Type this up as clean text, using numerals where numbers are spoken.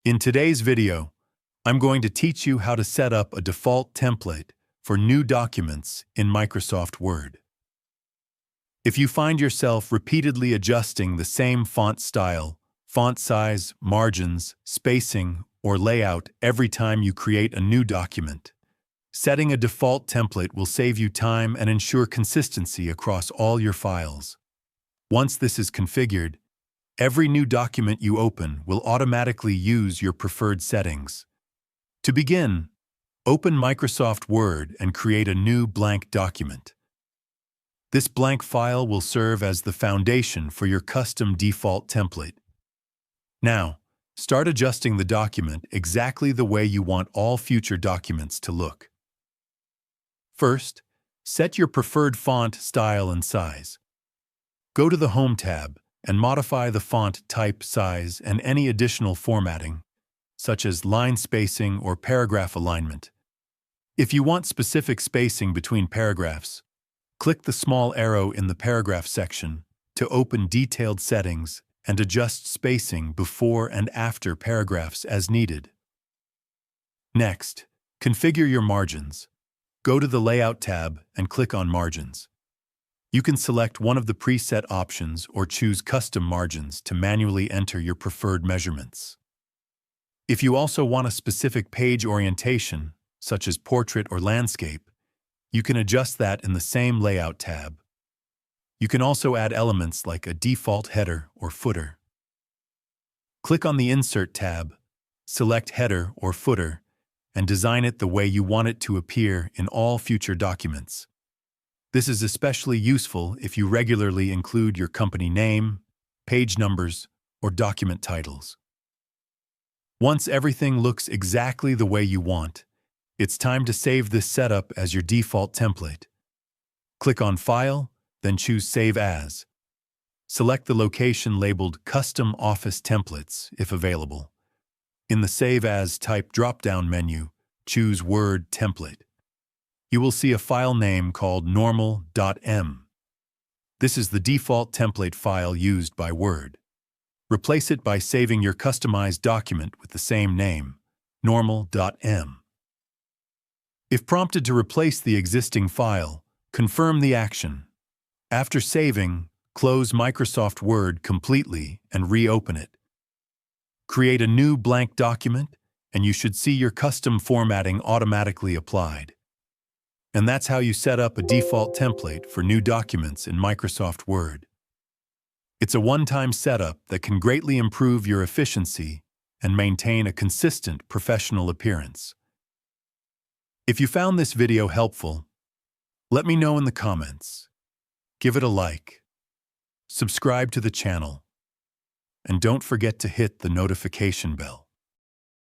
In today's video, I'm going to teach you how to set up a default template for new documents in Microsoft Word. If you find yourself repeatedly adjusting the same font style, font size, margins, spacing, or layout every time you create a new document, setting a default template will save you time and ensure consistency across all your files. Once this is configured, every new document you open will automatically use your preferred settings. To begin, open Microsoft Word and create a new blank document. This blank file will serve as the foundation for your custom default template. Now, start adjusting the document exactly the way you want all future documents to look. First, set your preferred font style and size. Go to the Home tab and modify the font type, size, and any additional formatting, such as line spacing or paragraph alignment. If you want specific spacing between paragraphs, click the small arrow in the paragraph section to open detailed settings and adjust spacing before and after paragraphs as needed. Next, configure your margins. Go to the Layout tab and click on Margins. You can select one of the preset options or choose custom margins to manually enter your preferred measurements. If you also want a specific page orientation, such as portrait or landscape, you can adjust that in the same Layout tab. You can also add elements like a default header or footer. Click on the Insert tab, select Header or Footer, and design it the way you want it to appear in all future documents. This is especially useful if you regularly include your company name, page numbers, or document titles. Once everything looks exactly the way you want, it's time to save this setup as your default template. Click on File, then choose Save As. Select the location labeled Custom Office Templates if available. In the Save As type drop-down menu, choose Word Template. You will see a file name called normal.m. This is the default template file used by Word. Replace it by saving your customized document with the same name, normal.m. If prompted to replace the existing file, confirm the action. After saving, close Microsoft Word completely and reopen it. Create a new blank document, and you should see your custom formatting automatically applied. And that's how you set up a default template for new documents in Microsoft Word. It's a one-time setup that can greatly improve your efficiency and maintain a consistent professional appearance. If you found this video helpful, let me know in the comments. Give it a like, subscribe to the channel, and don't forget to hit the notification bell.